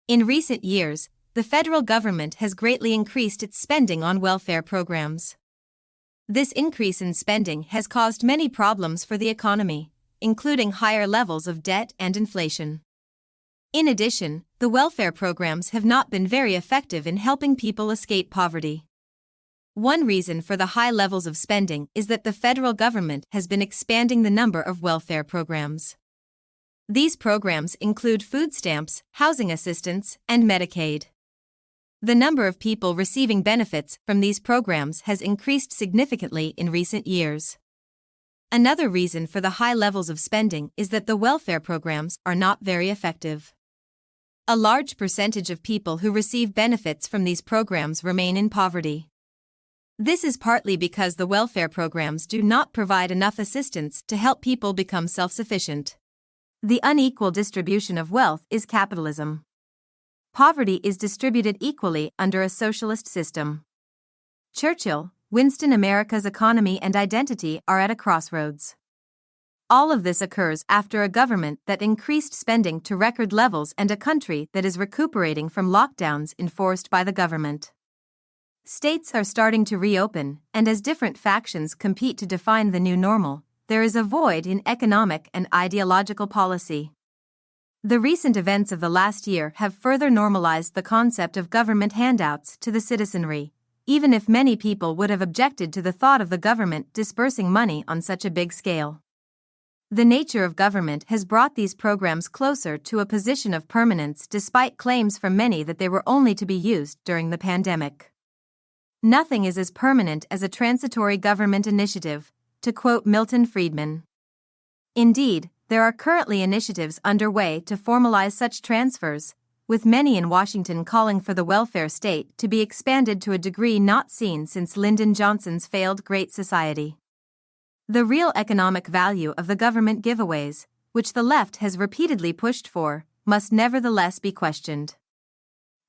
In recent years, the federal government has greatly increased its spending on welfare programs. This increase in spending has caused many problems for the economy, including higher levels of debt and inflation. In addition, the welfare programs have not been very effective in helping people escape poverty. One reason for the high levels of spending is that the federal government has been expanding the number of welfare programs. These programs include food stamps, housing assistance, and Medicaid. The number of people receiving benefits from these programs has increased significantly in recent years. Another reason for the high levels of spending is that the welfare programs are not very effective. A large percentage of people who receive benefits from these programs remain in poverty. This is partly because the welfare programs do not provide enough assistance to help people become self-sufficient. The unequal distribution of wealth is capitalism. Poverty is distributed equally under a socialist system. Churchill, Winston: America's economy and identity are at a crossroads. All of this occurs after a government that increased spending to record levels and a country that is recuperating from lockdowns enforced by the government. States are starting to reopen, and as different factions compete to define the new normal, there is a void in economic and ideological policy. The recent events of the last year have further normalized the concept of government handouts to the citizenry, even if many people would have objected to the thought of the government dispersing money on such a big scale. The nature of government has brought these programs closer to a position of permanence despite claims from many that they were only to be used during the pandemic. Nothing is as permanent as a transitory government initiative, to quote Milton Friedman. Indeed, there are currently initiatives underway to formalize such transfers, with many in Washington calling for the welfare state to be expanded to a degree not seen since Lyndon Johnson's failed Great Society. The real economic value of the government giveaways, which the left has repeatedly pushed for, must nevertheless be questioned.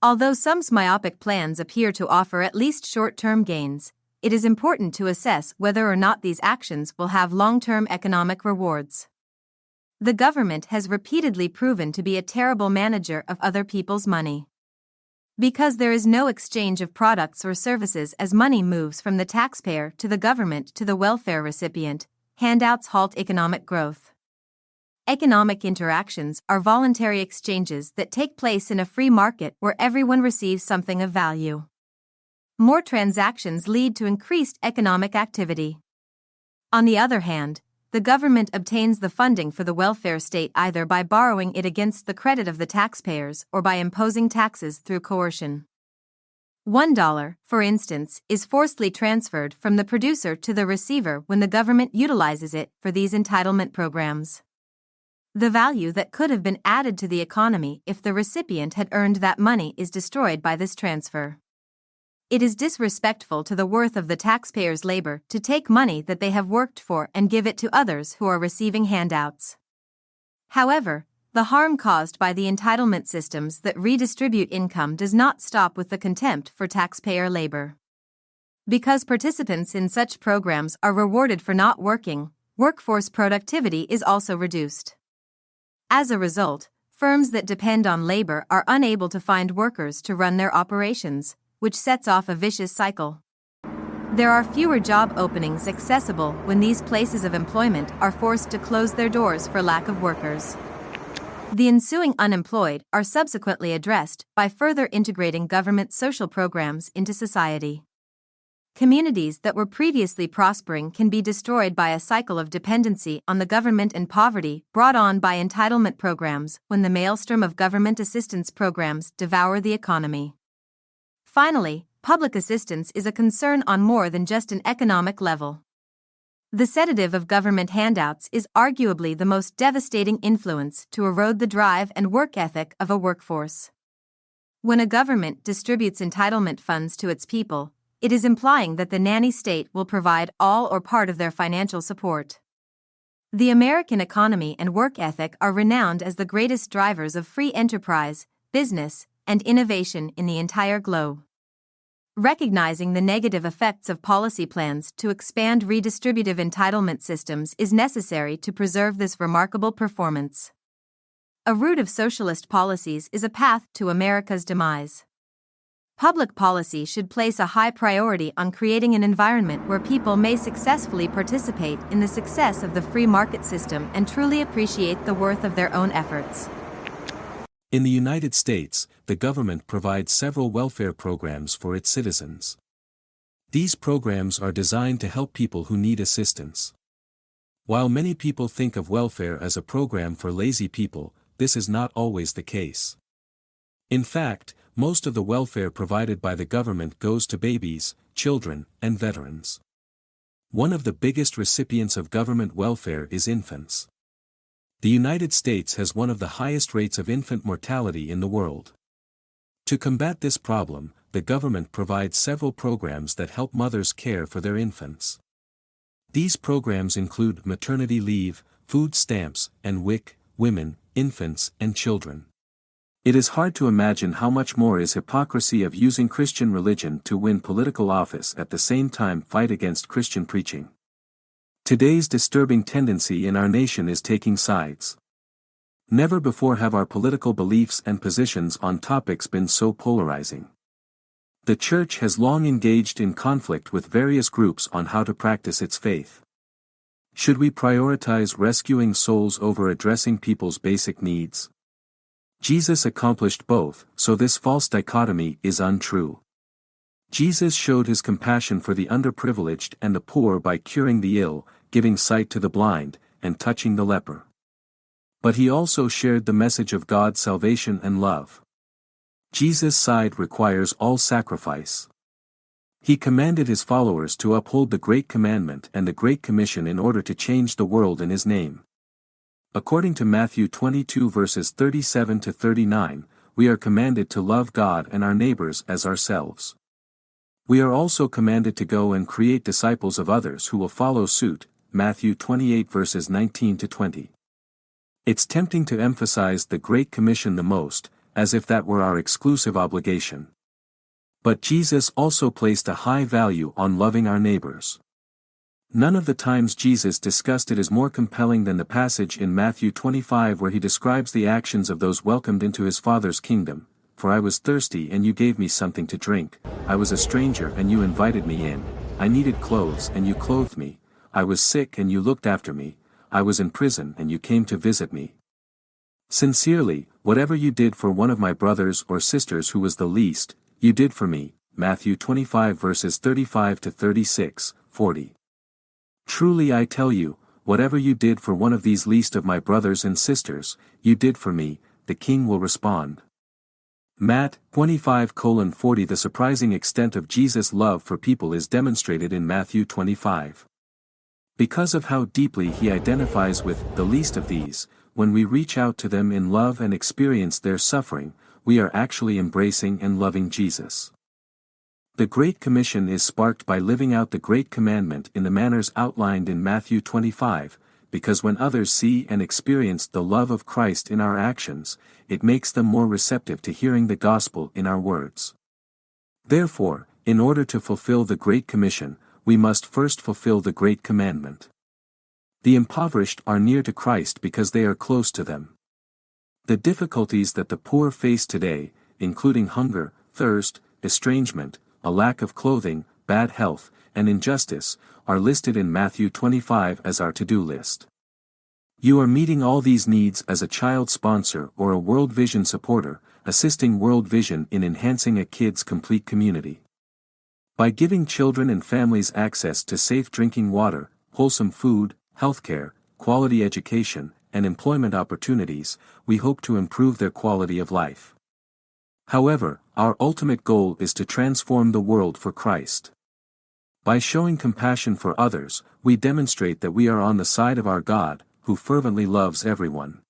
Although some myopic plans appear to offer at least short-term gains, it is important to assess whether or not these actions will have long-term economic rewards. The government has repeatedly proven to be a terrible manager of other people's money. Because there is no exchange of products or services as money moves from the taxpayer to the government to the welfare recipient, handouts halt economic growth. Economic interactions are voluntary exchanges that take place in a free market where everyone receives something of value. More transactions lead to increased economic activity. On the other hand, the government obtains the funding for the welfare state either by borrowing it against the credit of the taxpayers or by imposing taxes through coercion. $1, for instance, is forcibly transferred from the producer to the receiver when the government utilizes it for these entitlement programs. The value that could have been added to the economy if the recipient had earned that money is destroyed by this transfer. It is disrespectful to the worth of the taxpayers' labor to take money that they have worked for and give it to others who are receiving handouts. However, the harm caused by the entitlement systems that redistribute income does not stop with the contempt for taxpayer labor. Because participants in such programs are rewarded for not working, workforce productivity is also reduced. As a result, firms that depend on labor are unable to find workers to run their operations, which sets off a vicious cycle. There are fewer job openings accessible when these places of employment are forced to close their doors for lack of workers. The ensuing unemployed are subsequently addressed by further integrating government social programs into society. Communities that were previously prospering can be destroyed by a cycle of dependency on the government and poverty brought on by entitlement programs when the maelstrom of government assistance programs devour the economy. Finally, public assistance is a concern on more than just an economic level. The sedative of government handouts is arguably the most devastating influence to erode the drive and work ethic of a workforce. When a government distributes entitlement funds to its people, it is implying that the nanny state will provide all or part of their financial support. The American economy and work ethic are renowned as the greatest drivers of free enterprise, business, and innovation in the entire globe. Recognizing the negative effects of policy plans to expand redistributive entitlement systems is necessary to preserve this remarkable performance. A root of socialist policies is a path to America's demise. Public policy should place a high priority on creating an environment where people may successfully participate in the success of the free market system and truly appreciate the worth of their own efforts. In the United States, the government provides several welfare programs for its citizens. These programs are designed to help people who need assistance. While many people think of welfare as a program for lazy people, this is not always the case. In fact, most of the welfare provided by the government goes to babies, children, and veterans. One of the biggest recipients of government welfare is infants. The United States has one of the highest rates of infant mortality in the world. To combat this problem, the government provides several programs that help mothers care for their infants. These programs include maternity leave, food stamps, and WIC, women, infants, and children. It is hard to imagine how much more is hypocrisy of using Christian religion to win political office at the same time fight against Christian preaching. Today's disturbing tendency in our nation is taking sides. Never before have our political beliefs and positions on topics been so polarizing. The Church has long engaged in conflict with various groups on how to practice its faith. Should we prioritize rescuing souls over addressing people's basic needs? Jesus accomplished both, so this false dichotomy is untrue. Jesus showed his compassion for the underprivileged and the poor by curing the ill, giving sight to the blind, and touching the leper. But he also shared the message of God's salvation and love. Jesus' side requires all sacrifice. He commanded his followers to uphold the Great Commandment and the Great Commission in order to change the world in his name. According to Matthew 22 verses 37 to 39, we are commanded to love God and our neighbors as ourselves. We are also commanded to go and create disciples of others who will follow suit, Matthew 28 verses 19 to 20. It's tempting to emphasize the Great Commission the most, as if that were our exclusive obligation. But Jesus also placed a high value on loving our neighbors. None of the times Jesus discussed it is more compelling than the passage in Matthew 25 where he describes the actions of those welcomed into his Father's kingdom. For I was thirsty and you gave me something to drink, I was a stranger and you invited me in, I needed clothes and you clothed me, I was sick and you looked after me, I was in prison and you came to visit me. Sincerely, whatever you did for one of my brothers or sisters who was the least, you did for me, Matthew 25 verses 35 to 36, 40. Truly I tell you, whatever you did for one of these least of my brothers and sisters, you did for me, the king will respond. Matt 25:40. The surprising extent of Jesus' love for people is demonstrated in Matthew 25. Because of how deeply he identifies with the least of these, when we reach out to them in love and experience their suffering, we are actually embracing and loving Jesus. The Great Commission is sparked by living out the Great Commandment in the manners outlined in Matthew 25, because when others see and experience the love of Christ in our actions, it makes them more receptive to hearing the gospel in our words. Therefore, in order to fulfill the Great Commission, we must first fulfill the Great Commandment. The impoverished are near to Christ because they are close to them. The difficulties that the poor face today, including hunger, thirst, estrangement, a lack of clothing, bad health, and injustice, are listed in Matthew 25 as our to-do list. You are meeting all these needs as a child sponsor or a World Vision supporter, assisting World Vision in enhancing a kid's complete community. By giving children and families access to safe drinking water, wholesome food, healthcare, quality education, and employment opportunities, we hope to improve their quality of life. However, our ultimate goal is to transform the world for Christ. By showing compassion for others, we demonstrate that we are on the side of our God, who fervently loves everyone.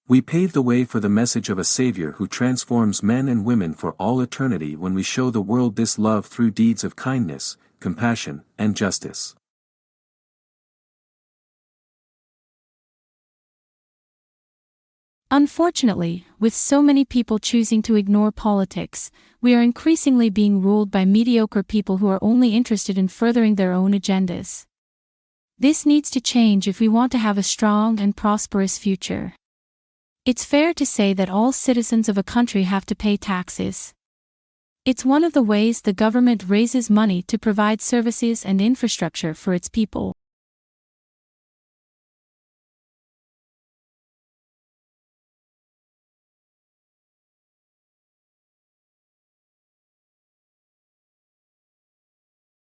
We pave the way for the message of a Savior who transforms men and women for all eternity when we show the world this love through deeds of kindness, compassion, and justice. Unfortunately, with so many people choosing to ignore politics, we are increasingly being ruled by mediocre people who are only interested in furthering their own agendas. This needs to change if we want to have a strong and prosperous future. It's fair to say that all citizens of a country have to pay taxes. It's one of the ways the government raises money to provide services and infrastructure for its people.